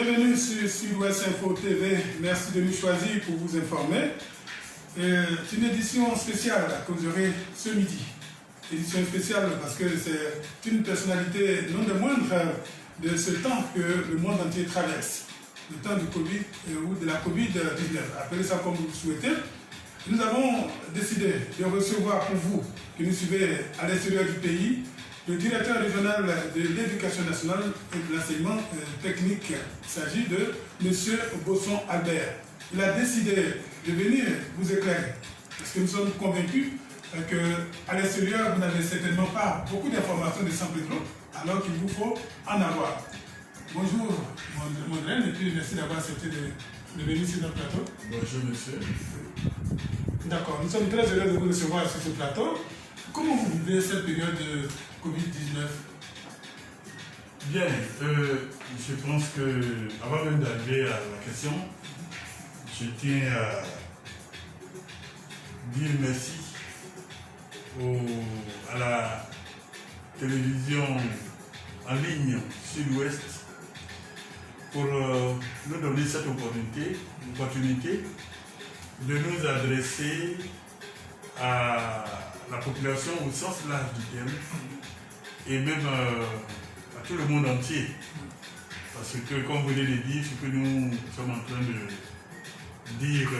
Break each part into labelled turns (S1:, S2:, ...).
S1: Bienvenue sur Sud-Ouest Info TV. Merci de nous choisir pour vous informer. C'est une édition spéciale que vous aurez ce midi. Édition spéciale parce que c'est une personnalité non des moindres de ce temps que le monde entier traverse. Le temps du Covid ou de la Covid-19. Appelez ça comme vous le souhaitez. Nous avons décidé de recevoir pour vous, qui nous suivez à l'extérieur du pays, le directeur régional de l'éducation nationale et de l'enseignement technique. Il s'agit de M. Bosson Albert. Il a décidé de venir vous éclairer. Parce que nous sommes convaincus qu'à l'extérieur, vous n'avez certainement pas beaucoup d'informations de San Pedro, alors qu'il vous faut en avoir. Bonjour, mon et puis merci d'avoir accepté de venir sur notre plateau.
S2: Bonjour, monsieur.
S1: D'accord, nous sommes très heureux de vous recevoir sur ce plateau. Comment vous vivez cette période de Covid-19?
S2: Bien, je pense que, avant même d'arriver à la question, je tiens à dire merci à la télévision en ligne Sud-Ouest pour nous donner cette opportunité de nous adresser à la population au sens large du terme et même à tout le monde entier. Parce que, comme vous venez de dire, ce que nous sommes en train de dire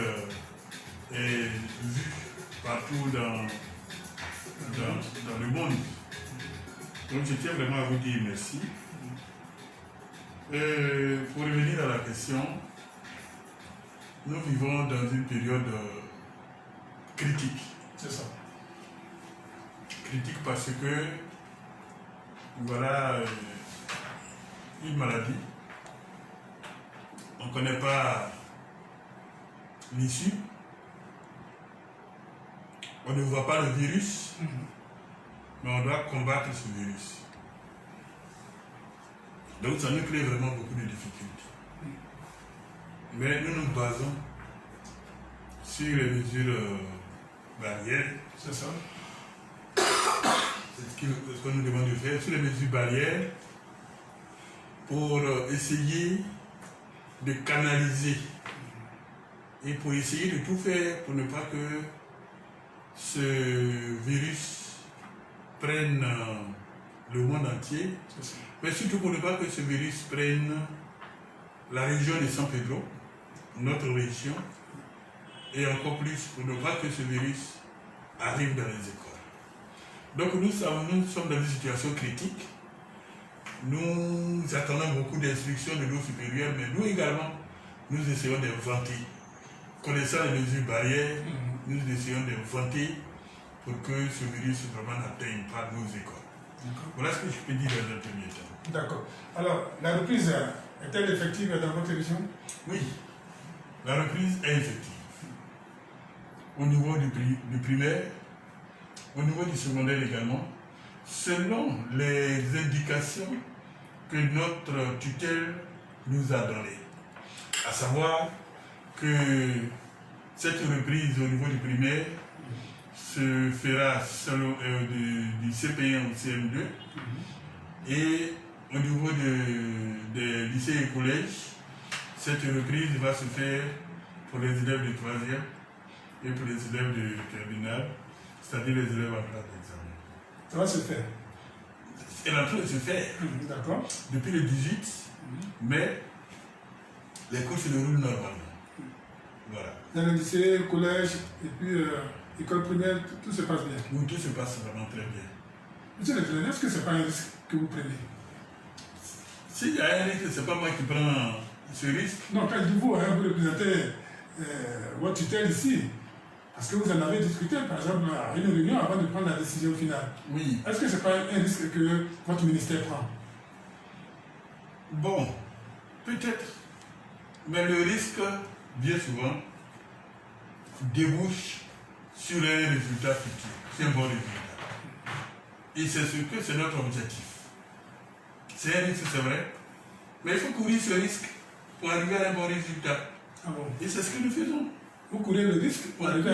S2: est vu partout dans le monde. Donc je tiens vraiment à vous dire merci. Pour revenir à la question, nous vivons dans une période critique.
S1: C'est ça.
S2: Critique parce que voilà une maladie. On ne connaît pas l'issue. On ne voit pas le virus, mais on doit combattre ce virus. Donc ça nous crée vraiment beaucoup de difficultés. Mais nous nous basons sur les mesures barrières.
S1: C'est ça.
S2: C'est ce qu'on nous demande de faire, sur les mesures barrières, pour essayer de canaliser et pour essayer de tout faire pour ne pas que ce virus prenne le monde entier, mais surtout pour ne pas que ce virus prenne la région de San Pedro, notre région, et encore plus pour ne pas que ce virus arrive dans les écoles. Donc nous sommes dans une situation critique. Nous attendons beaucoup d'instructions de nos supérieurs, mais nous également, nous essayons d'inventer. Connaissant les mesures barrières, nous essayons d'inventer pour que ce virus vraiment n'atteigne pas nos écoles. Voilà ce que je peux dire dans un premier temps.
S1: D'accord. Alors, la reprise est-elle effective dans votre région?
S2: Oui, la reprise est effective. Au niveau du primaire, au niveau du secondaire également, selon les indications que notre tutelle nous a données. À savoir que cette reprise au niveau du primaire se fera selon du CP1 au CM2 et au niveau des lycées et collèges, cette reprise va se faire pour les élèves de 3e et pour les élèves de terminale, c'est-à-dire les élèves en classe d'examen.
S1: Ça va se faire.
S2: Elle est en train de se faire.
S1: D'accord.
S2: Depuis le 18, mais les cours se déroulent normalement. Voilà.
S1: Dans le lycée, le collège, et puis école primaire, tout se passe bien.
S2: Oui, tout se passe vraiment très bien.
S1: Monsieur le directeur, est-ce que ce n'est pas un risque que vous prenez?
S2: S'il y a un risque, ce n'est pas moi qui prends ce risque.
S1: Non, quand je dis vous, vous représentez votre tutelle ici. Parce que vous en avez discuté, par exemple, à une réunion avant de prendre la décision finale.
S2: Oui.
S1: Est-ce que ce n'est pas un risque que votre ministère prend?
S2: Bon, peut-être. Mais le risque, bien souvent, débouche sur un résultat futur. C'est un bon résultat. Et c'est ce que c'est notre objectif. C'est un risque, c'est vrai. Mais il faut courir ce risque pour arriver à un bon résultat.
S1: Ah bon?
S2: Et c'est ce que nous faisons.
S1: Vous courez le risque
S2: pour arriver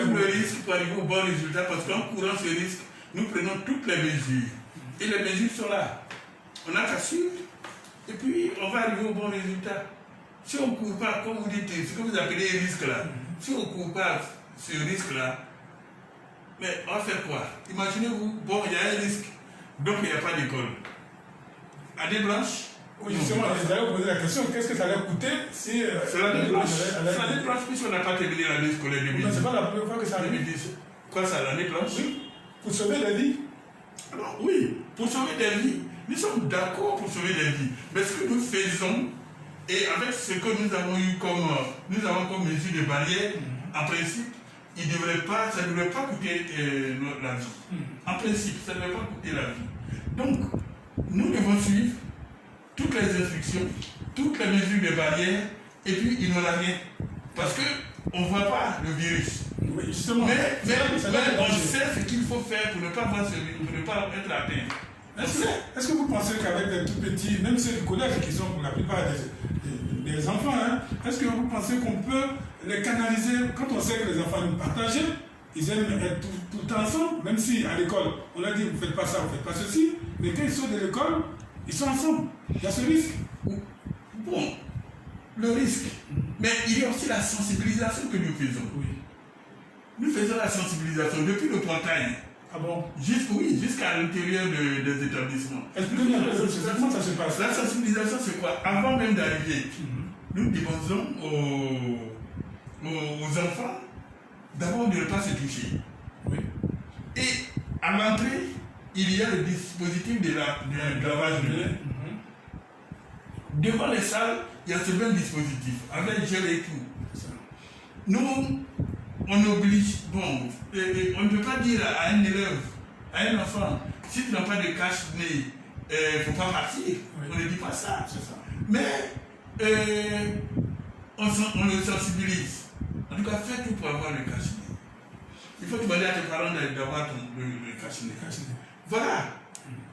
S2: au bon résultat, parce qu'en courant ce risque, nous prenons toutes les mesures. Et les mesures sont là. On n'a qu'à suivre, et puis on va arriver au bon résultat. si on ne court pas, comme vous dites, ce que vous appelez risque là, si on ne court pas ce risque là, mais on va faire quoi? Imaginez-vous, bon, il y a un risque, donc il n'y a pas d'école. Année blanche?
S1: Oui, justement, j'allais vous poser la question, qu'est-ce que ça allait coûter si...
S2: c'est l'année blanche. C'est l'année blanche, puisqu'on n'a pas terminé l'année scolaire 2010.
S1: Mais c'est pas la première fois que ça arrive.
S2: Quoi, c'est l'année blanche?
S1: Oui, pour sauver des vies.
S2: Alors, oui, pour sauver des vies. Nous sommes d'accord pour sauver des vies. Mais ce que nous faisons, et avec ce que nous avons eu comme mesure de barrière, en principe, ça ne devrait pas coûter la vie. En principe, ça ne devrait pas coûter la vie. Donc, nous devons suivre toutes les instructions, toutes les mesures de barrière, et puis il n'y en a rien. Parce qu'on ne voit pas le virus.
S1: Oui, justement.
S2: Mais on sait ce qu'il faut faire pour ne pas voir ce virus, pour ne pas être atteint.
S1: Est-ce que vous pensez qu'avec des tout petits, même ceux du collège qui sont pour la plupart des enfants, hein, est-ce que vous pensez qu'on peut les canaliser quand on sait que les enfants aiment partager, ils aiment être tout le temps ensemble, même si à l'école on leur dit vous ne faites pas ça, vous ne faites pas ceci, mais quand ils sortent de l'école, ils sont ensemble. Il y a ce risque.
S2: Bon, le risque. Mais il y a aussi la sensibilisation que nous faisons.
S1: Oui.
S2: Nous faisons la sensibilisation depuis le portail.
S1: Ah bon?
S2: Jusqu'à l'intérieur des établissements.
S1: Expliquez-nous un peu comment ça se passe.
S2: La sensibilisation, c'est quoi? Avant même d'arriver, nous demandons aux enfants d'abord de ne pas se toucher.
S1: Oui.
S2: Et à l'entrée, il y a le dispositif de lavage de mains. Devant les salles, il y a ce même dispositif, avec gel et tout. Nous, on oblige, bon, on ne peut pas dire à un élève, à un enfant, si tu n'as pas de cache-nez, il ne faut pas partir. Oui. On ne dit pas ça. Mais on le sensibilise. En tout cas, fais tout pour avoir le cache-nez. Il faut demander à tes parents d'avoir le cache-nez. Voilà.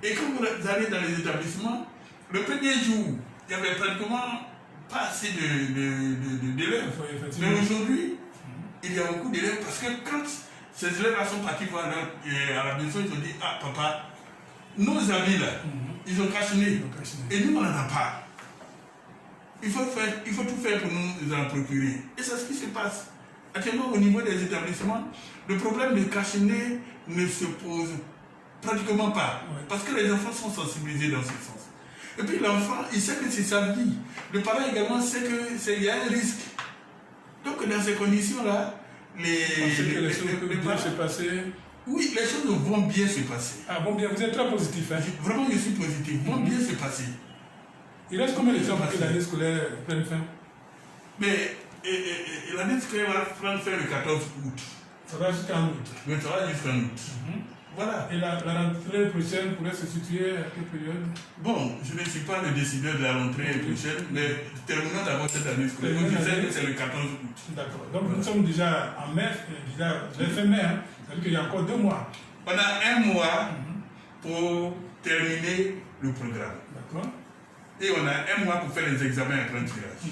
S2: Et quand vous allez dans les établissements, le premier jour, il n'y avait pratiquement pas assez d'élèves. Mais aujourd'hui, il y a beaucoup d'élèves parce que quand ces élèves-là sont partis voir à la maison, ils ont dit ah papa, nos amis là, ils ont cache-nez. Et nous on n'en a pas. Il faut tout faire pour nous en procurer. Et c'est ce qui se passe. Actuellement au niveau des établissements, le problème de cache-nez ne se pose pratiquement pas. Parce que les enfants sont sensibilisés dans ce sens. Et puis l'enfant, il sait que c'est sa vie. Le parent également sait qu'il y a un risque. Donc dans ces conditions-là, les choses
S1: vont se passer.
S2: Oui, les choses vont bien se passer.
S1: Ah bon, bien, vous êtes très positif. Hein?
S2: Vraiment, je suis positif. Vont bien se passer.
S1: Il reste combien de temps pour que l'année scolaire prenne fin?
S2: Mais l'année scolaire va prendre fin le 14 août.
S1: Ça va jusqu'en août.
S2: Oui, ça va jusqu'en août. Voilà.
S1: Et la rentrée prochaine pourrait se situer à quelle période?
S2: Bon, je ne suis pas le décideur de la rentrée prochaine, mais terminons d'abord cette année scolaire. Vous disiez que c'est le 14 août.
S1: D'accord. Donc nous sommes déjà en mai, déjà fin mai, hein. Ça veut dire qu'il y a encore 2 mois.
S2: On a 1 mois pour terminer le programme.
S1: D'accord.
S2: Et on a 1 mois pour faire les examens après le tirage.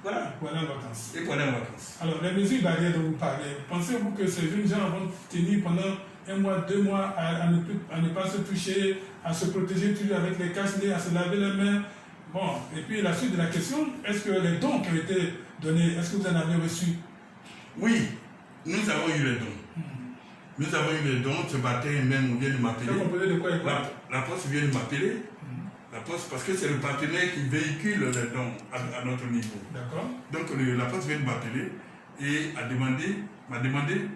S1: Voilà, pour aller en vacances.
S2: Et pour aller en vacances.
S1: Alors, les mesures barrières dont vous parlez, pensez-vous que ces jeunes gens vont tenir pendant 1 mois, 2 mois à ne pas se toucher, à se protéger toujours avec les cache-nez, à se laver les mains? Bon, et puis la suite de la question, est-ce que les dons qui ont été donnés, est-ce que vous en avez reçu?
S2: Oui, nous avons eu les dons. Nous avons eu les dons. Ce matin même, on vient de m'appeler.
S1: C'est composé de quoi et quoi?
S2: La Poste vient de m'appeler. La Poste, parce que c'est le partenaire qui véhicule les dons à notre niveau. D'accord. Donc la Poste vient de m'appeler et m'a demandé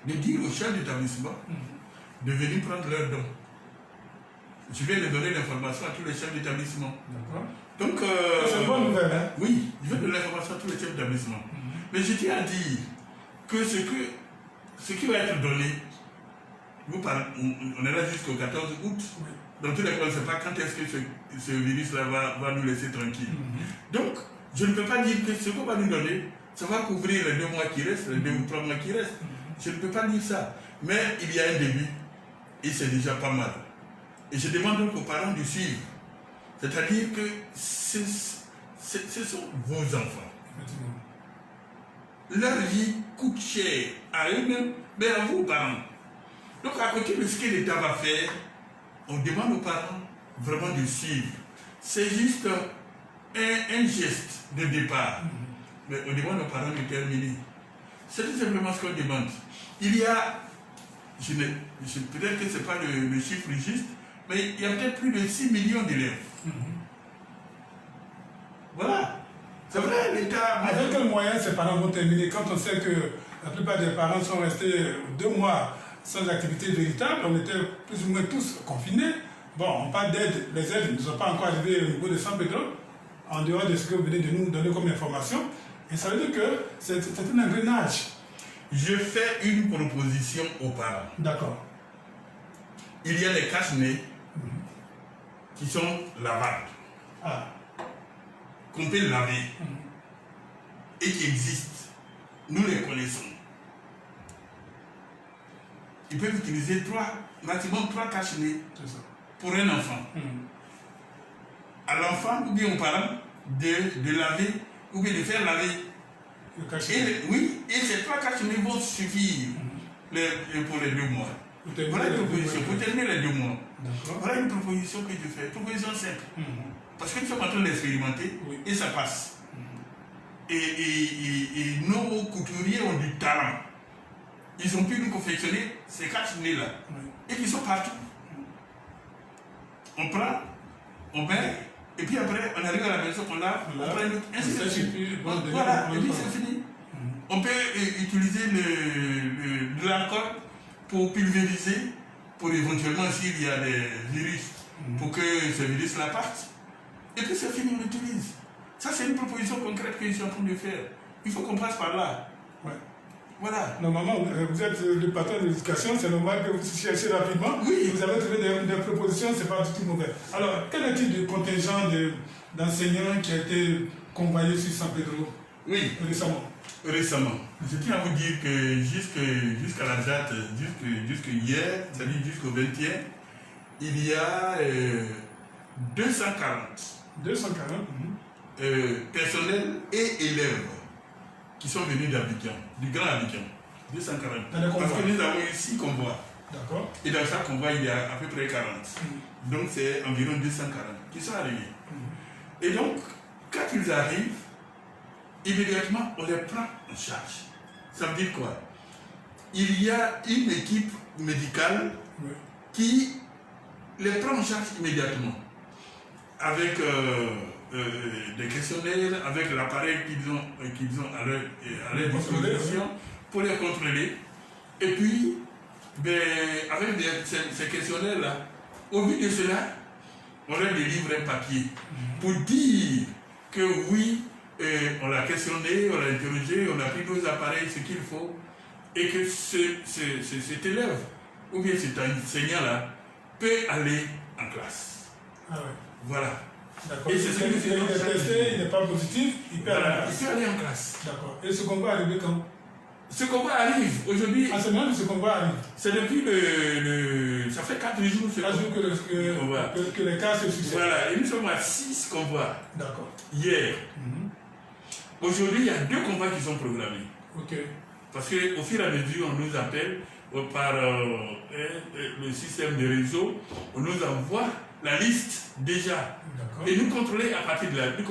S2: de dire aux chefs d'établissement de venir prendre leurs dons. Je viens de donner l'information à tous les chefs d'établissement. D'accord. Donc,
S1: c'est une bonne nouvelle, hein?
S2: Oui, je vais donner l'information à tous les chefs d'établissement. Mais je tiens à dire que ce qui va être donné, on est là jusqu'au 14 août. Oui. Dans tous les cas, on ne sait pas quand est-ce que ce virus-là va nous laisser tranquilles. Donc, je ne peux pas dire que ce qu'on va nous donner, ça va couvrir les 2 mois qui restent, les 2 ou 3 mois qui restent. Je ne peux pas dire ça. Mais il y a un début et c'est déjà pas mal. Et je demande donc aux parents de suivre. C'est-à-dire que ce sont vos enfants. Leur vie coûte cher à eux-mêmes, mais à vous, parents. Donc, à côté de ce que l'État va faire, on demande aux parents vraiment de suivre. C'est juste un geste de départ. Mais on demande aux parents de terminer. C'est tout simplement ce qu'on demande. Il y a, peut-être que ce n'est pas le chiffre juste, mais il y a peut-être plus de 6 millions d'élèves. Voilà. C'est vrai, l'État...
S1: Avec quels moyens ces parents vont terminer quand on sait que la plupart des parents sont restés 2 mois sans activité véritable, on était plus ou moins tous confinés. Bon, on parle d'aide, les aides ne sont pas encore arrivées au niveau de San Pedro, en dehors de ce que vous venez de nous donner comme information. Et ça veut dire que c'est un engrenage.
S2: Je fais une proposition aux parents.
S1: D'accord.
S2: Il y a les cache-nez qui sont lavables, qu'on peut laver et qui existent. Nous les connaissons. Ils peuvent utiliser maximum 3 cache-nez pour un enfant. À l'enfant ou bien aux parents de laver ou bien de faire laver. Oui, et ces 3 cache-nez vont suffire pour les 2 mois. Voilà une proposition, pour terminer les 2 mois. Voilà une proposition que je fais, proposition simple. Parce que nous sommes en train d'expérimenter et ça passe. Et nos couturiers ont du talent. Ils ont pu nous confectionner ces cache-nez-là. Et qui sont partout. On prend, on met, et puis après, on arrive à la maison, on lave, on prend une autre, ainsi de suite. Voilà, et puis c'est fini. On peut utiliser de l'alcool pour pulvériser, pour éventuellement s'il y a des virus, pour que ces virus-là partent. Et puis c'est fini, on l'utilise. Ça, c'est une proposition concrète que je suis en train de faire. Il faut qu'on passe par là. Voilà.
S1: Normalement, vous êtes le patron de l'éducation, c'est normal que vous cherchez rapidement.
S2: Oui.
S1: Vous avez trouvé des propositions, c'est pas du tout mauvais. Alors, quel est-il du contingent d'enseignants qui a été convoyé sur San Pedro récemment?
S2: Je tiens à vous dire que jusqu'à la date, jusqu'à hier, c'est-à-dire jusqu'au 21, il y a 240 personnels et élèves qui sont venus d'Abidjan, du Grand Abidjan. 240. Parce que nous avons eu 6 convois.
S1: D'accord.
S2: Et dans chaque convoi, il y a à peu près 40. Donc c'est environ 240 qui sont arrivés. Et donc, quand ils arrivent, immédiatement, on les prend en charge. Ça veut dire quoi? Il y a une équipe médicale qui les prend en charge immédiatement. Avec des questionnaires, avec l'appareil qu'ils ont à leur disposition pour les contrôler. Et puis, avec ces questionnaires-là, au vu de cela, on leur délivre un papier pour dire que oui, on l'a questionné, on l'a interrogé, on a pris nos appareils, ce qu'il faut, et que cet élève, ou bien cet enseignant-là, peut aller en classe. Voilà.
S1: D'accord. Et c'est ce qu'il est testé, il n'est pas positif, il peut aller en classe.
S2: Il peut aller en classe.
S1: D'accord. Et ce combat arrive quand?
S2: Ce combat arrive aujourd'hui.
S1: Ah, c'est maintenant que ce combat arrive.
S2: C'est depuis ça fait 4 jours
S1: que les cas se succèdent.
S2: Voilà, et nous sommes à 6 combats.
S1: D'accord.
S2: Hier. Aujourd'hui, il y a 2 combats qui sont programmés.
S1: Ok.
S2: Parce qu'au fur et à mesure, on nous appelle par le système de réseau, on nous envoie la liste déjà. Et nous contrôlons à partir de la liste.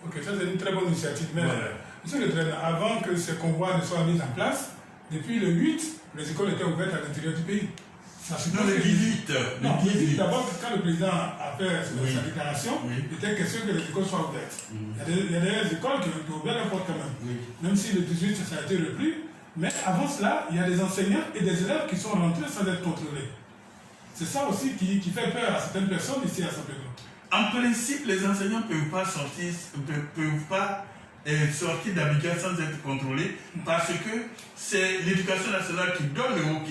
S1: Ok, ça c'est une très bonne initiative. Mais monsieur le Traîneur, avant que ces convois ne soient mis en place, depuis le 8, les écoles étaient ouvertes à l'intérieur du pays.
S2: Non, le 18.
S1: Non, le 18, d'abord, quand le président a fait sa déclaration, il était question que les écoles soient ouvertes. Il y a des écoles qui ont ouvert la porte quand même. Même si le 18, ça a été repris. Mais avant cela, il y a des enseignants et des élèves qui sont rentrés sans être contrôlés. C'est ça aussi qui fait peur à certaines personnes ici à San Pedro.
S2: En principe, les enseignants ne peuvent pas sortir d'Abidjan sans être contrôlés parce que c'est l'éducation nationale qui donne le OK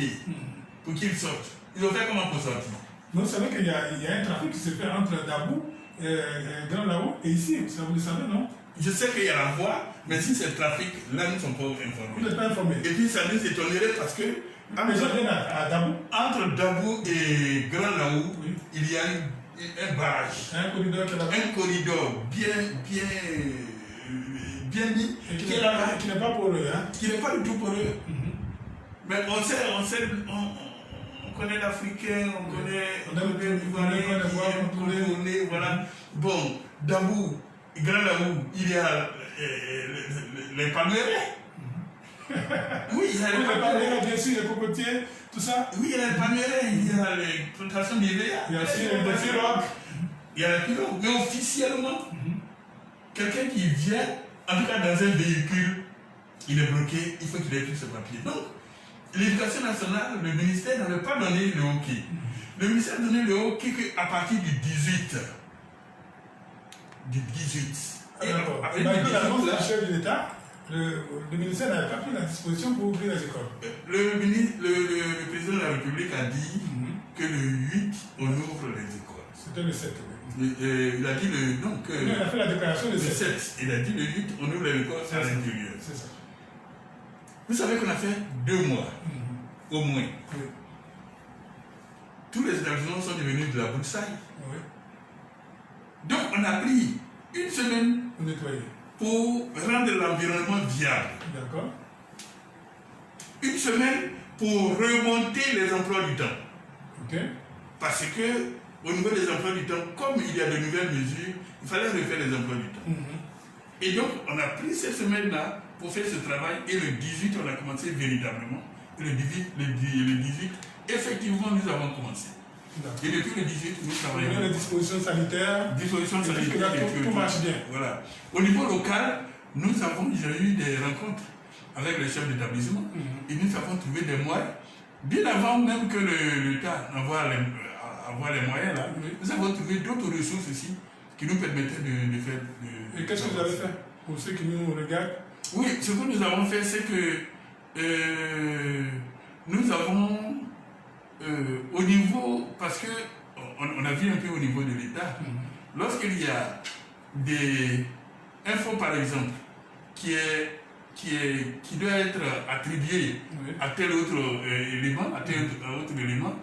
S2: pour qu'ils sortent. Ils ont fait comment pour sortir?
S1: Non, c'est vrai qu'il y a un trafic qui se fait entre Dabou, Grand Lao et ici, ça vous le savez, non?
S2: Je sais qu'il y a la voie, mais si c'est le trafic, là nous ne sommes pas informés.
S1: Vous n'êtes pas informés.
S2: Et puis ça nous étonnerait parce que entre Dabou et Grand Laou, il y a un barrage. Un corridor bien mis.
S1: Qui n'est pas pour eux.
S2: Qui n'est pas du tout pour eux. Mais on connaît l'Africain, on connaît l'Ivoirien,
S1: on connaît,
S2: voilà. Bon, Dabou, Grand Dabou, il y a les Palmeirais. Oui, il y a les Palmeirais,
S1: bien sûr, les cocotiers, tout ça.
S2: Oui, il y a les Palmeirais, il y a les plantations d'Ivea.
S1: Il y a aussi les pirogues.
S2: Il y a les pirogues, mais officiellement, quelqu'un qui vient, en tout cas dans un véhicule, il est bloqué, il faut qu'il ait tous ses papiers. Donc, l'éducation nationale, le ministère n'avait pas donné le hockey. Le ministère a donné le hockey qu'à partir du 18. Du 18.
S1: D'accord. Malgré l'annonce du chef de l'État, le ministère n'avait pas pris la disposition pour ouvrir les écoles.
S2: Le président de la République a dit que le 8, on ouvre les écoles.
S1: C'était le 7.
S2: Il a dit le. Non, que
S1: il a fait la déclaration le 7.
S2: Il a dit le 8, on ouvre les écoles à l'intérieur.
S1: C'est ça.
S2: Vous savez qu'on a fait 2 mois, au moins.
S1: Oui.
S2: Tous les établissements sont devenus de la broussaille.
S1: Oui.
S2: Donc on a pris une semaine pour rendre l'environnement viable.
S1: D'accord.
S2: Une semaine pour remonter les emplois du temps.
S1: Ok.
S2: Parce que au niveau des emplois du temps, comme il y a de nouvelles mesures, il fallait refaire les emplois du temps. Et donc on a pris cette semaine-là pour faire ce travail et le 18 on a commencé véritablement. Et le 18 effectivement nous avons commencé. Et depuis le 18 nous travaillons.
S1: Les dispositions sanitaires. Tout marche bien.
S2: Voilà. Au niveau local, nous avons déjà eu des rencontres avec les chefs d'établissement et nous avons trouvé des moyens. Bien avant même que l'État envoie les moyens là, nous avons trouvé d'autres ressources aussi qui nous permettaient de faire.
S1: Et qu'est-ce que vous avez fait pour ceux qui nous regardent?
S2: Oui, ce que nous avons fait, c'est que nous avons au niveau, parce que on a vu un peu au niveau de l'État, lorsqu'il y a un fonds par exemple qui doit être attribué à tel autre élément,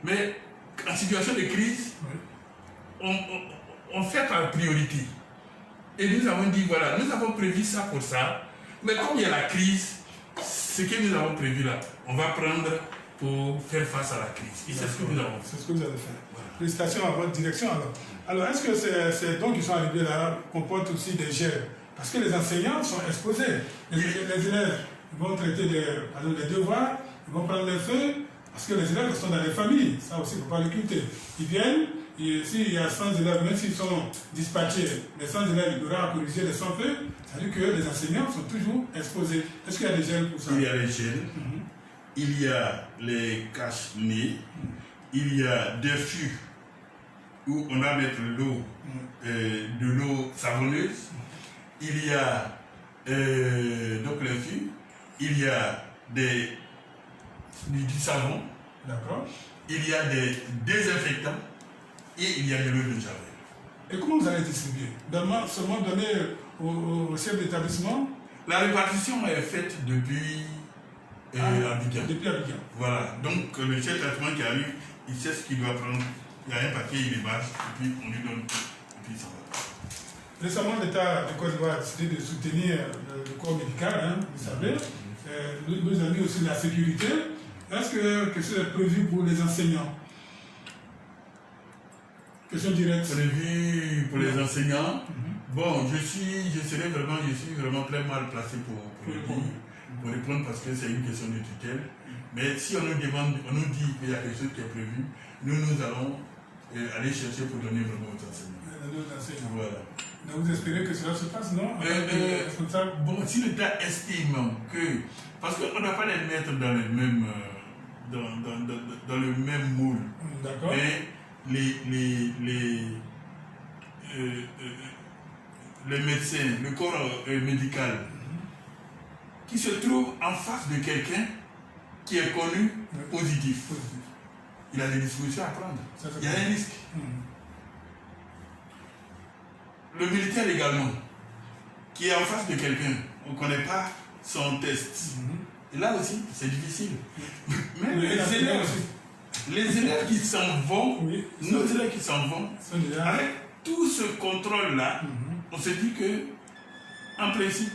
S2: mais en situation de crise, on fait par priorité. Et nous avons dit, voilà, nous avons prévu ça pour ça, mais comme il y a la crise, ce que nous avons prévu là, on va prendre pour faire face à la crise. Et c'est ce que nous avons fait.
S1: C'est ce que vous avez fait. Voilà. Félicitations à votre direction alors. Alors, est-ce que ces dons qui sont arrivés là comportent aussi des gels? Parce que les enseignants sont exposés. Les élèves vont traiter des devoirs, ils vont prendre les feux, parce que les élèves sont dans les familles. Ça aussi, il ne faut pas l'occulter. Ils viennent, et s'il y a 100 élèves, même s'ils sont dispatchés, les 100 élèves, il faudra corriger les 100 feux. C'est-à-dire que les enseignants sont toujours exposés. Est-ce qu'il y a des gels pour ça?
S2: Il y a les gels, il y a les cache-nez, il y a des fûts où on va mettre l'eau, de l'eau savonneuse. Il y a donc les fûts, il y a du savon, il y a des désinfectants et il y a de l'eau de javel.
S1: Et comment vous allez distribuer? Seulement donner au chef d'établissement?
S2: La répartition est faite depuis Abidjan.
S1: Depuis Abidjan.
S2: Voilà, donc le chef d'établissement qui arrive, il sait ce qu'il doit prendre. Il y a un paquet, il démarche, et puis on lui donne tout, et puis il s'en va.
S1: Récemment, l'État de Côte d'Ivoire a décidé de soutenir le corps médical, vous savez. Nous avons mis aussi la sécurité. Est-ce que c'est prévu pour les enseignants? Question directe.
S2: Prévu pour les enseignants. Bon, je suis vraiment très mal placé pour répondre parce que c'est une question de tutelle. Mais si on nous demande, on nous dit qu'il y a quelque chose qui est prévu, nous allons aller chercher pour donner vraiment aux enseignants. Voilà.
S1: Donc vous espérez que cela se passe, non?
S2: Bon, si l'État estime que... Parce qu'on n'a pas les mettre dans le même, dans le même moule.
S1: D'accord.
S2: Mais les médecins, le corps médical, qui se trouve en face de quelqu'un qui est connu positif. Il a des dispositions à prendre. Il y a un risque. Le militaire également, qui est en face de quelqu'un, on ne connaît pas son test. Et là aussi, c'est difficile. Même les élèves qui s'en vont, nos élèves qui s'en vont, avec tout ce contrôle-là, on se dit que, en principe,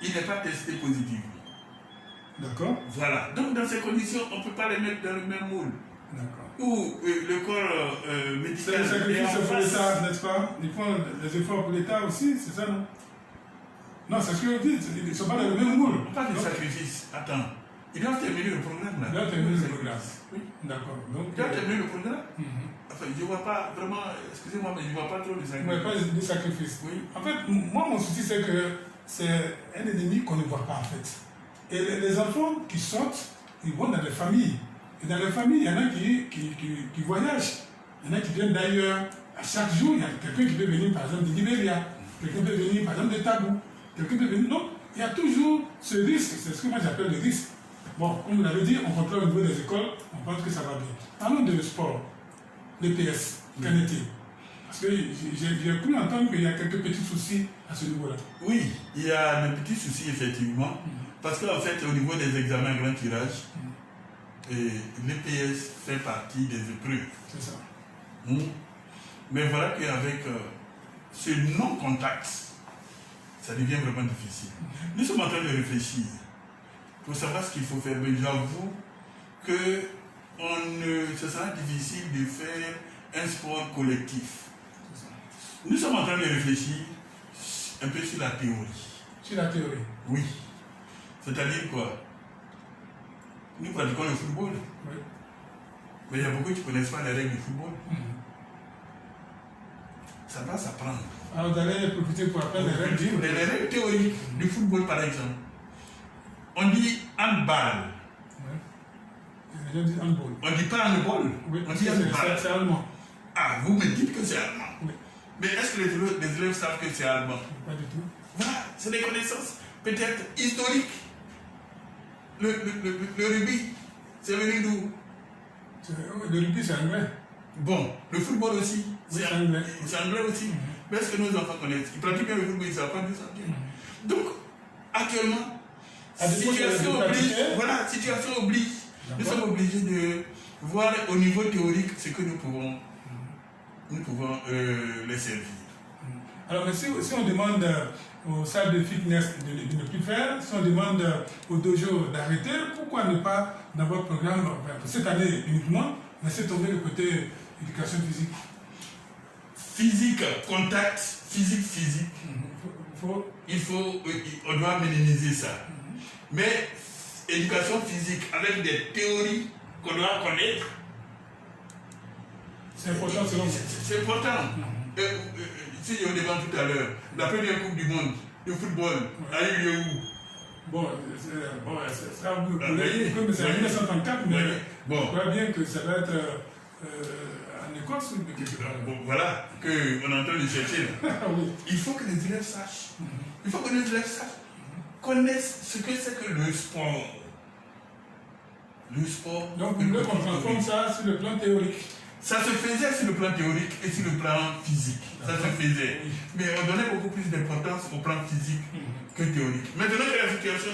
S2: il n'est pas testé positif.
S1: D'accord.
S2: Voilà. Donc, dans ces conditions, on ne peut pas les mettre dans le même moule. où le corps médical...
S1: C'est le sacrifice
S2: est en
S1: pour
S2: face.
S1: l'État, n'est-ce pas? Ils font des efforts pour l'État aussi, c'est ça, non? Non, c'est ce que je dis, ils ne sont pas dans le même moule.
S2: Pas de sacrifice. Attends. Ils doivent terminer le programme là.
S1: Ils doivent terminer le programme.
S2: Oui.
S1: D'accord.
S2: Ils doivent terminer le programme.
S1: Mhm.
S2: Enfin, je ne vois pas vraiment, excusez-moi, mais je ne vois pas trop de sacrifice.
S1: Mais pas de sacrifice.
S2: Oui.
S1: En fait, moi, mon souci, c'est que c'est un ennemi qu'on ne voit pas, en fait. Et les enfants qui sortent, ils vont dans les familles. Et dans les familles, il y en a qui voyagent. Il y en a qui viennent d'ailleurs. À chaque jour, il y a quelqu'un qui peut venir, par exemple, du Libéria. Quelqu'un peut venir, par exemple, de Tabou. Quelqu'un peut venir. Donc, il y a toujours ce risque. C'est ce que moi j'appelle le risque. Bon, comme vous l'avez dit, on contrôle au niveau des écoles, on pense que ça va bien. Parlons de sport, l'EPS, qu'en est-il? Parce que j'ai cru entendre qu'il y a quelques petits soucis à ce niveau-là.
S2: Oui, il y a des petits soucis effectivement, parce qu'en fait, au niveau des examens grand tirage, l'EPS fait partie des épreuves.
S1: C'est ça.
S2: Mais voilà qu'avec ce non-contact, ça devient vraiment difficile. Nous sommes en train de réfléchir pour savoir ce qu'il faut faire, mais j'avoue que ce sera difficile de faire un sport collectif. Nous sommes en train de réfléchir un peu sur la théorie.
S1: Sur la théorie?
S2: Oui. C'est-à-dire quoi? Nous pratiquons le football.
S1: Oui.
S2: Mais il y a beaucoup qui ne connaissent pas les règles du football. Ça va s'apprendre.
S1: Alors vous allez profiter pour apprendre les règles
S2: Les règles théoriques du football, par exemple. On dit handball.
S1: Oui. Les gens disent handball.
S2: On ne dit pas handball.
S1: Oui,
S2: on dit handball.
S1: C'est allemand.
S2: Ah, vous me dites que c'est allemand.
S1: Oui.
S2: Mais est-ce que les élèves savent que c'est allemand?
S1: Pas du tout.
S2: Voilà, c'est des connaissances peut-être historiques. Le rugby, c'est venu d'où?
S1: Le rugby, c'est anglais.
S2: Bon, le football aussi,
S1: Oui, c'est anglais.
S2: C'est anglais aussi. Mais est-ce que nos enfants connaissent? Ils pratiquent bien le football, ils ne savent pas d'où ça vient. Donc, actuellement, situation oblige, voilà, situation oblige. Nous sommes obligés de voir au niveau théorique ce que nous pouvons les servir.
S1: Alors, si on demande aux salles de fitness de ne plus faire, si on demande au dojo d'arrêter, pourquoi ne pas, dans votre programme, cette année uniquement, laisser tomber le côté éducation physique?
S2: Physique, contact, physique. On doit minimiser ça. Mais éducation physique avec des théories qu'on doit connaître,
S1: c'est important selon vous?
S2: C'est important. Si je vous demande tout à l'heure, la première Coupe du Monde de football a eu lieu où?
S1: Bon, c'est ça, vous voyez, comme c'est en 1934, mais je crois bien que ça va être en Écosse ou quelque part.
S2: Bon, voilà, qu'on est en train de chercher.
S1: Oui.
S2: Il faut que les élèves sachent. Il faut que les élèves sachent, connaissent ce que c'est que le sport. Le sport.
S1: Donc, vous voulez qu'on transforme ça sur le plan théorique?
S2: Ça se faisait sur le plan théorique et sur le plan physique. Ça se faisait. Mais on donnait beaucoup plus d'importance au plan physique que théorique. Maintenant que la situation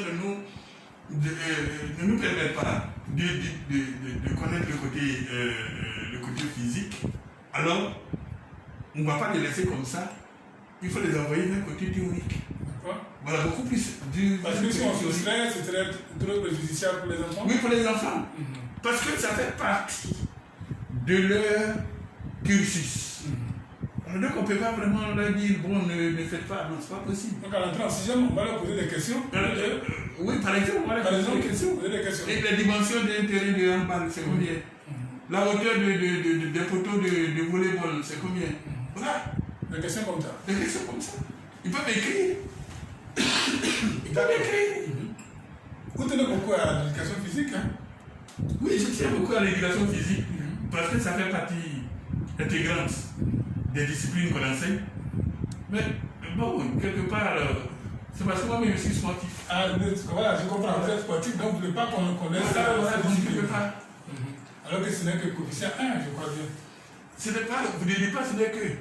S2: ne nous permet pas de connaître le côté physique, alors on ne va pas les laisser comme ça. Il faut les envoyer d'un côté théorique. Voilà, beaucoup plus
S1: Parce que si on se soustrait, ce serait trop préjudiciable pour les enfants?
S2: Oui, pour les enfants. Parce que ça fait partie de leur cursus. Donc on ne peut pas vraiment leur dire, bon, ne faites pas, non, c'est pas possible.
S1: Donc à l'entrée en sixième, on va leur poser des questions.
S2: Oui, par exemple, on va leur poser des questions. Et la dimension d'un terrain de handball, c'est combien? La hauteur des poteaux de volleyball, c'est combien? Voilà.
S1: Des questions comme ça.
S2: Des questions comme ça. Ils peuvent écrire. Ils peuvent écrire.
S1: Vous tenez beaucoup à l'éducation physique, hein?
S2: Oui, je tiens beaucoup à l'éducation physique. Parce que ça fait partie intégrante des disciplines qu'on enseigne. Mais bon, quelque part, c'est parce que moi-même je suis sportif.
S1: Ah, voilà, je comprends, vous êtes sportif, donc vous ne voulez pas qu'on connaisse ça.
S2: Voilà, donc je ne peux pas.
S1: Alors que ce n'est que coefficient 1, je crois bien.
S2: Ce n'est pas, vous ne dites pas, ce n'est que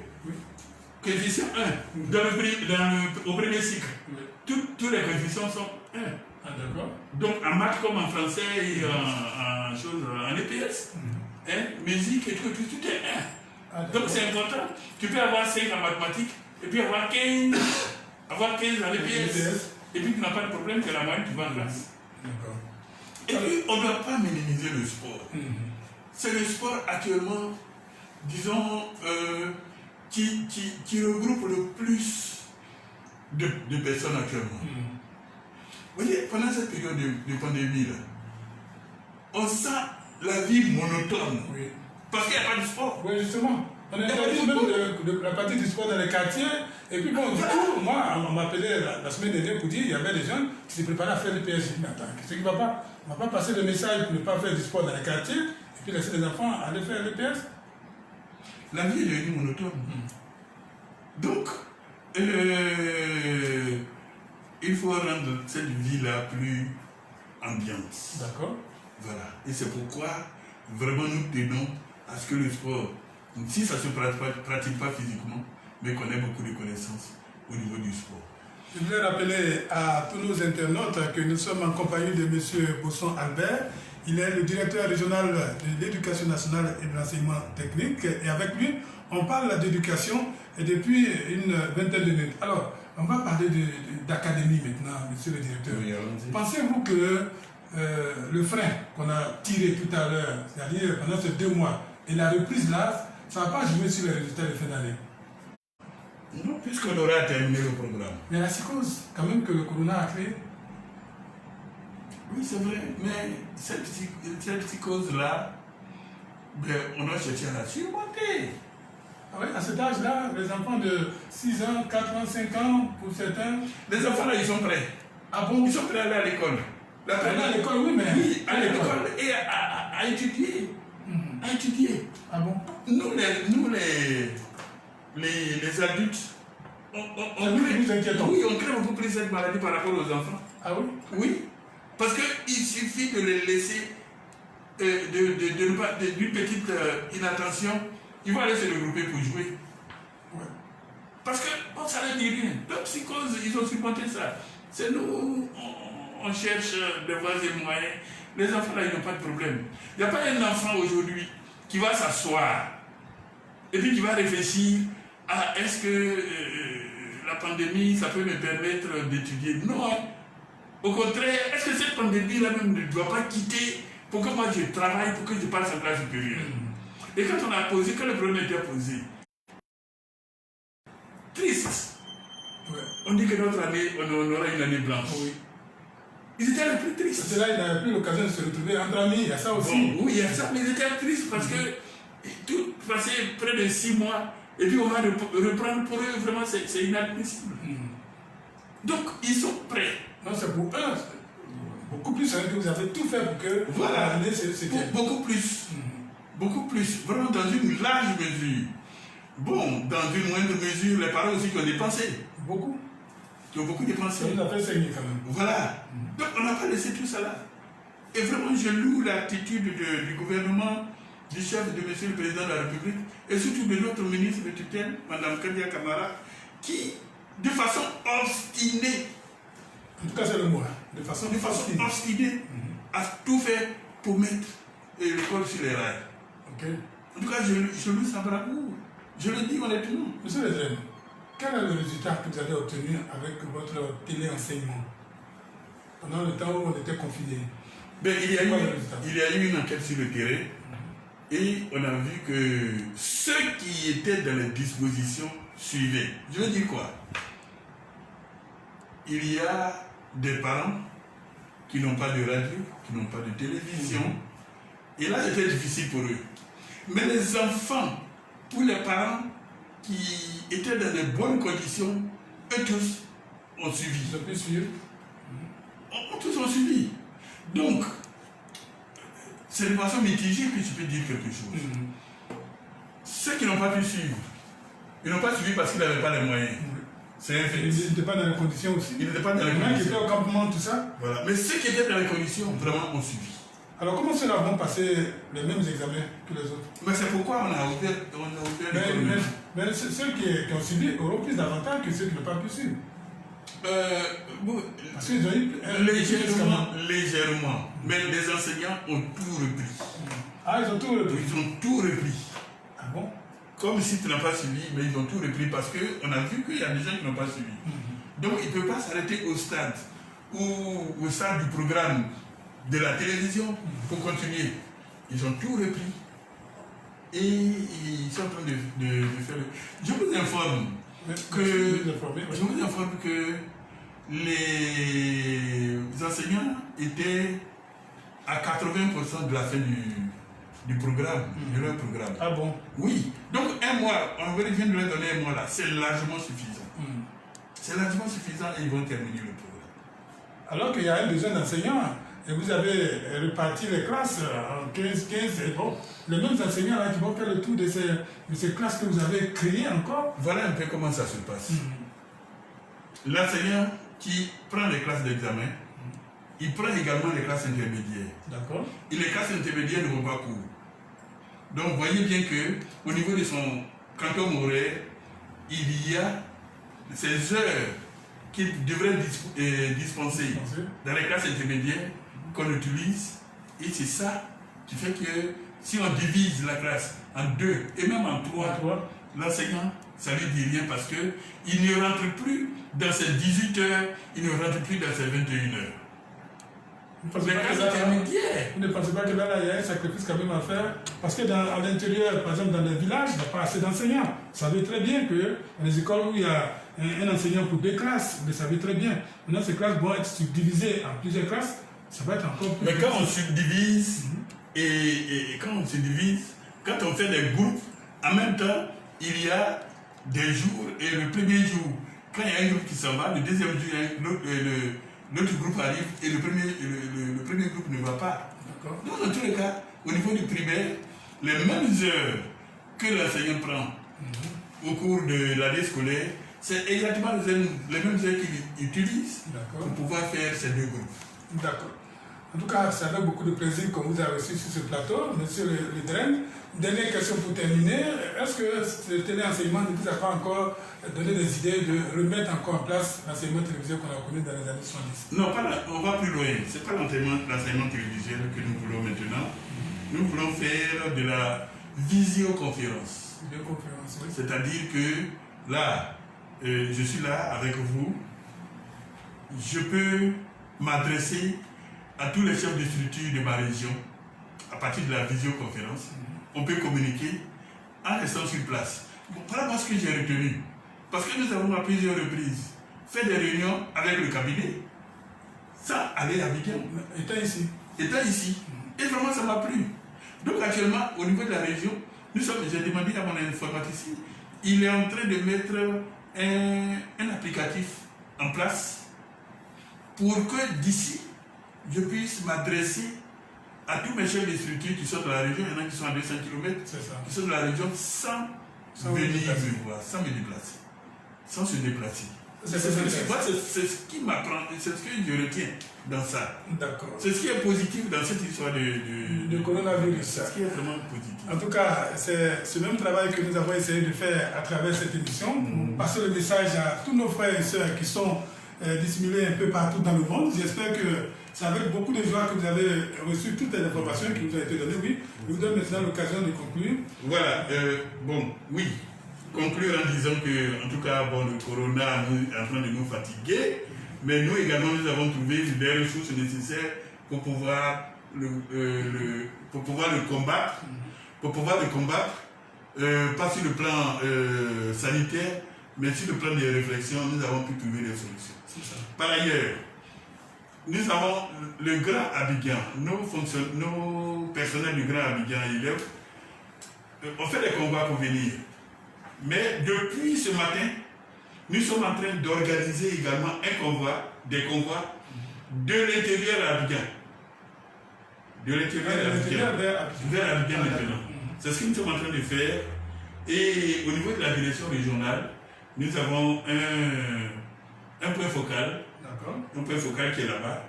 S2: coefficient 1. Au premier cycle, tous les coefficients sont 1.
S1: Ah, d'accord.
S2: Donc en maths comme en français et en EPS, musique et tout est 1. Ah, donc c'est important. Tu peux avoir 5 en mathématiques et puis avoir 15 en EPS. Et puis tu n'as pas de problème que la moyenne tu vas en classe.
S1: D'accord.
S2: Et puis on ne doit pas minimiser le sport. c'est le sport actuellement, disons, qui regroupe le plus de personnes actuellement. Vous voyez, pendant cette période de pandémie, là, on sent la vie monotone.
S1: Oui.
S2: Parce qu'il n'y a pas de sport.
S1: Oui, justement. On a interdit même de la partie du sport dans les quartiers. Et puis bon, du coup, moi, on m'appelait la semaine dernière pour dire qu'il y avait des jeunes qui se préparaient à faire le PS. Mais attends, qu'est-ce qui ne va pas? On ne va pas passer le message pour ne pas faire du sport dans les quartiers et puis laisser les enfants aller faire le PS.
S2: La vie est devenue monotone. Donc, il faut rendre cette vie-là plus ambiante.
S1: D'accord.
S2: Voilà. Et c'est pourquoi, vraiment, nous tenons à ce que le sport, si ça ne se pratique pas physiquement, mais qu'on ait beaucoup de connaissances au niveau du sport.
S1: Je voulais rappeler à tous nos internautes que nous sommes en compagnie de M. Bosson Albert. Il est le directeur régional de l'éducation nationale et de l'enseignement technique. Et avec lui, on parle d'éducation depuis une vingtaine de minutes. Alors, on va parler d'académie maintenant, monsieur le directeur.
S2: Oui,
S1: pensez-vous que le frein qu'on a tiré tout à l'heure, c'est-à-dire pendant ces 2 mois, et la reprise là, ça ne va pas jouer sur les résultats de fin d'année?
S2: Non, puisqu'on aura terminé le programme.
S1: Mais la psychose, quand même, que le corona a créé.
S2: Oui, c'est vrai, mais cette psychose-là, ben, on a cherché à la surmonter.
S1: Ah oui, à cet âge-là, les enfants de 6 ans, 4 ans, 5 ans, pour certains...
S2: Les enfants là, ils sont prêts.
S1: Ah bon?
S2: Ils sont prêts à aller à l'école.
S1: Aller à l'école, oui, mais...
S2: Oui, à l'école et à étudier. À étudier.
S1: Ah bon?
S2: Nous, les adultes, on crée beaucoup plus cette maladie par rapport aux enfants.
S1: Ah oui?
S2: Oui. Parce qu'il suffit de les laisser d'une petite inattention, ils vont aller se regrouper pour jouer.
S1: Ouais.
S2: Parce que ça ne dit rien. La psychose, ils ont surmonté ça. C'est nous, on cherche des voies et moyens. Les enfants là, ils n'ont pas de problème. Il n'y a pas un enfant aujourd'hui qui va s'asseoir et puis qui va réfléchir à est-ce que la pandémie, ça peut me permettre d'étudier. Non. Au contraire, est-ce que cette pandémie-là même ne doit pas quitter pour que moi je travaille, pour que je passe en classe supérieure? Et quand on a posé, quand le problème était posé, triste.
S1: Ouais.
S2: On dit que notre année, on aura une année blanche.
S1: Oui.
S2: Ils étaient les plus tristes.
S1: Parce que là, il n'avait plus l'occasion de se retrouver entre amis, il y a ça aussi.
S2: Bon, oui, il y a ça, mais ils étaient tristes parce que tout passé près de 6 mois, et puis on va reprendre pour eux, vraiment, c'est inadmissible. Donc, ils sont prêts.
S1: Non, c'est pour eux. Beaucoup plus, que vous avez tout fait pour que
S2: voilà.
S1: l'année se
S2: Beaucoup plus. Beaucoup plus. Vraiment dans une large mesure. Bon, dans une moindre mesure, les parents aussi qui ont dépensé.
S1: Beaucoup.
S2: Qui ont beaucoup dépensé.
S1: Ça nous a fait saigner quand même.
S2: Voilà. Donc, on n'a pas laissé tout ça là. Et vraiment, je loue l'attitude du gouvernement, du chef de monsieur le président de la République, et surtout de notre ministre de tutelle, Mme Kadia Kamara, qui, de façon obstinée,
S1: en tout cas, c'est le mot, hein. De façon
S2: obstinée, a tout fait pour mettre l'école sur les rails.
S1: Okay.
S2: En tout cas, je loue sa bravoure. Je le dis honnêtement.
S1: Monsieur le Dren, quel est le résultat que vous avez obtenu avec votre téléenseignement pendant le temps où on était confinés?
S2: Ben, il y a eu une enquête sur le terrain et on a vu que ceux qui étaient dans les dispositions suivaient. Je veux dire quoi? Il y a des parents qui n'ont pas de radio, qui n'ont pas de télévision. Et là, c'était difficile pour eux. Mais les enfants, pour les parents qui étaient dans de bonnes conditions, eux tous ont suivi.
S1: Ils ont pu suivre.
S2: Tous ont suivi. Donc, c'est de façon mitigée que tu peux dire quelque chose. Ceux qui n'ont pas pu suivre, ils n'ont pas suivi parce qu'ils n'avaient pas les moyens. C'est un fait.
S1: Ils n'étaient pas dans les conditions aussi.
S2: Ils n'étaient pas dans les
S1: conditions. Qui
S2: conditions.
S1: étaient au campement, tout ça.
S2: Voilà. Mais ceux qui étaient dans les conditions, vraiment, ont suivi.
S1: Alors, comment ceux-là vont passer les mêmes examens que les autres?
S2: Mais c'est pourquoi on a ouvert l'école.
S1: Mais ceux qui ont suivi auront plus d'avantages que ceux qui n'ont pas pu suivre. Parce qu'ils ont eu
S2: légèrement. Mais les enseignants ont tout repris.
S1: Ah, ils ont tout repris?
S2: Ils ont tout repris.
S1: Ah bon?
S2: Comme si tu n'as pas suivi, mais ils ont tout repris parce qu'on a vu qu'il y a des gens qui n'ont pas suivi. Donc ils ne peuvent pas s'arrêter au stade ou au stade du programme de la télévision pour continuer. Ils ont tout repris. et ils sont en train de faire... Je vous informe que les enseignants étaient à 80% de la fin du programme, de leur programme.
S1: Ah bon?
S2: Oui. Donc un mois, on vient de leur donner un mois là, c'est largement suffisant. C'est largement suffisant et ils vont terminer le programme.
S1: Alors qu'il y a un besoin d'enseignants, et vous avez réparti les classes en 15, et bon, les mêmes enseignants là qui vont faire le tour de ces classes que vous avez créées encore.
S2: Voilà un peu comment ça se passe. L'enseignant qui prend les classes d'examen, il prend également les classes intermédiaires.
S1: D'accord.
S2: Et les classes intermédiaires ne vont pas court. Donc voyez bien qu'au niveau de son quantum horaire, il y a ces heures qu'il devrait dispenser dans les classes intermédiaires qu'on utilise. Et c'est ça qui fait que si on divise la classe en 2 et même en 3, l'enseignant, ça lui dit rien parce qu'il ne rentre plus dans ses 18 heures, il ne rentre plus dans ses 21 heures.
S1: Vous ne pensez pas que là, il y a un sacrifice quand même à faire? Parce que à l'intérieur, par exemple dans les villages, il n'y a pas assez d'enseignants. Vous savez très bien que dans les écoles où il y a un enseignant pour 2 classes, vous le savez très bien. Maintenant, ces classes vont être subdivisées en plusieurs classes, ça va être encore plus...
S2: Mais quand on subdivise, quand on fait des groupes, en même temps, il y a des jours, et le premier jour, quand il y a un groupe qui s'en va, le deuxième jour, l'autre groupe arrive et le premier groupe ne va pas. Donc, dans tous les cas, au niveau du primaire, les mêmes heures que l'enseignant prend au cours de l'année scolaire, c'est exactement les mêmes heures qu'il utilise pour pouvoir faire ces 2 groupes.
S1: D'accord. En tout cas, c'est avec beaucoup de plaisir qu'on vous a reçu sur ce plateau, monsieur le Dren. Dernière question pour terminer. Est-ce que ce téléenseignement ne vous a pas encore donné des idées de remettre encore en place l'enseignement télévisuel qu'on a connu dans les années 70?
S2: Non, on va plus loin. Ce n'est pas l'enseignement télévisuel que nous voulons maintenant. Nous voulons faire de la visioconférence.
S1: Visioconférence, oui.
S2: C'est-à-dire que là, je suis là avec vous. Je peux m'adresser à tous les chefs de structure de ma région à partir de la visioconférence. On peut communiquer en restant sur place. Bon, voilà ce que j'ai retenu. Parce que nous avons à plusieurs reprises fait des réunions avec le cabinet sans aller à Abidjan.
S1: Étant ici.
S2: Et vraiment, ça m'a plu. Donc actuellement, au niveau de la région, j'ai demandé à mon informaticien, il est en train de mettre un applicatif en place pour que d'ici, je puisse m'adresser à tous mes chefs de structure qui sont dans la région. Il y en a qui sont à 200 km, qui sont dans la région sans venir me voir, sans me déplacer, sans se déplacer. C'est ce qui m'apprend, c'est ce que je retiens dans ça.
S1: D'accord.
S2: C'est ce qui est positif dans cette histoire de
S1: coronavirus.
S2: C'est ce qui est vraiment positif.
S1: En tout cas, c'est ce même travail que nous avons essayé de faire à travers cette émission, pour passer le message à tous nos frères et sœurs qui sont dissimulés un peu partout dans le monde. J'espère que c'est avec beaucoup de joie que vous avez reçu toutes les informations qui vous ont été données. Oui, je vous donne maintenant l'occasion de conclure.
S2: Voilà, conclure en disant que, en tout cas, le corona est en train de nous fatiguer, mais nous également, nous avons trouvé des ressources nécessaires pour pouvoir le combattre, pas sur le plan sanitaire, mais sur le plan des réflexions, nous avons pu trouver des solutions. Par ailleurs, nous avons le Grand Abidjan, nos personnels du Grand Abidjan élèves, on fait des combats pour venir. Mais depuis ce matin, nous sommes en train d'organiser également des convois de l'intérieur à Abidjan. De l'intérieur vers Abidjan maintenant. C'est ce que nous sommes en train de faire. Et au niveau de la direction régionale, nous avons un point focal. Un point focal qui est là-bas,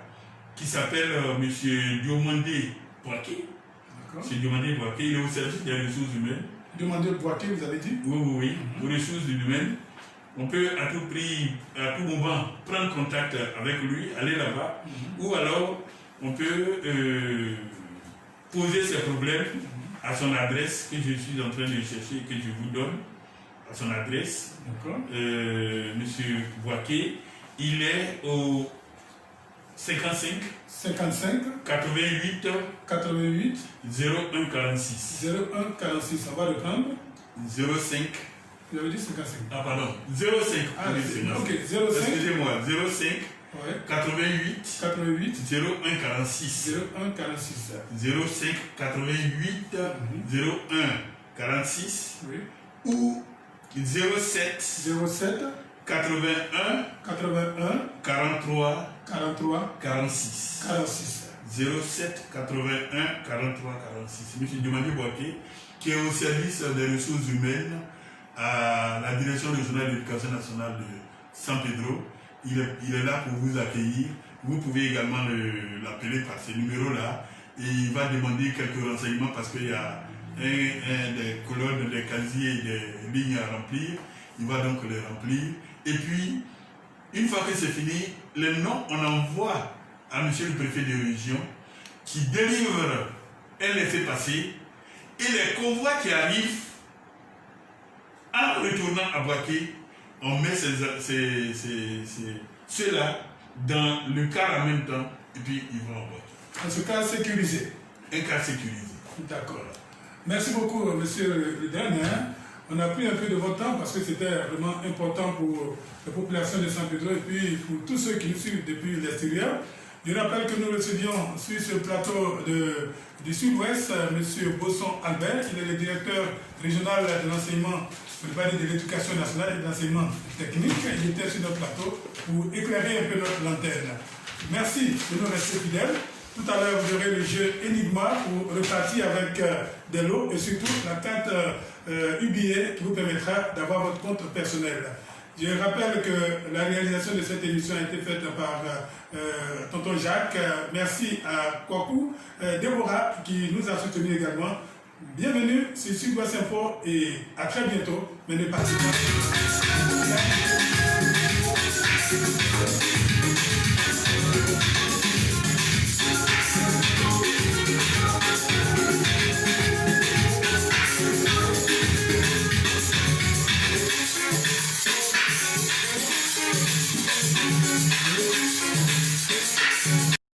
S2: qui s'appelle M. Diomandé Boaké. M. Diomandé Boaké, il est au service des ressources humaines.
S1: Diomandé Boaké, vous avez dit?
S2: Oui, aux ressources humaines. On peut à tout moment prendre contact avec lui, aller là-bas, ou alors on peut poser ses problèmes à son adresse que je suis en train de chercher, que je vous donne, à son adresse. Monsieur Boaké, il est au 55
S1: 55
S2: 88
S1: 88
S2: 01 46.
S1: 01 46. On va le prendre.
S2: 05.
S1: Vous avez dit 55.
S2: Ah, pardon. 05.
S1: Ah, ok. 05.
S2: Excusez-moi. 05
S1: Ouais.
S2: 88
S1: 88
S2: 01 46.
S1: 01 46.
S2: 05 88 01 46
S1: Oui.
S2: ou 07
S1: 07
S2: 81
S1: 81
S2: 43
S1: 43
S2: 46.
S1: 46.
S2: 07 81 43 46. Monsieur Diomandi Boaké, qui est au service des ressources humaines à la direction régionale de l'éducation nationale de San Pedro. Il est là pour vous accueillir. Vous pouvez également l'appeler par ce numéro-là et il va demander quelques renseignements parce qu'il y a des colonnes, des casiers, des lignes à remplir. Il va donc les remplir. Et puis, une fois que c'est fini, les noms, on envoie à monsieur le préfet de région qui délivre un laissez-passer et les convois qui arrivent en retournant à Boaké, on met ceux-là dans le car en même temps et puis ils vont en Boaké.
S1: En ce cas, sécurisé.
S2: Un car sécurisé.
S1: D'accord. Merci beaucoup, monsieur le dernier. On a pris un peu de votre temps parce que c'était vraiment important pour la population de San Pedro et puis pour tous ceux qui nous suivent depuis l'extérieur. Je rappelle que nous recevions sur ce plateau du Sud-Ouest M. Bosson Albert, il est le directeur régional de l'enseignement, de l'éducation nationale et de l'enseignement technique. Il était sur notre plateau pour éclairer un peu notre lanterne. Merci de nous rester fidèles. Tout à l'heure, vous aurez le jeu Enigma pour repartir avec des lots et surtout la carte UBA qui vous permettra d'avoir votre compte personnel. Je rappelle que la réalisation de cette émission a été faite par Tonton Jacques. Merci à Kwaku, Déborah qui nous a soutenus également. Bienvenue sur Sud-Ouest Info et à très bientôt. Mais ne partez pas.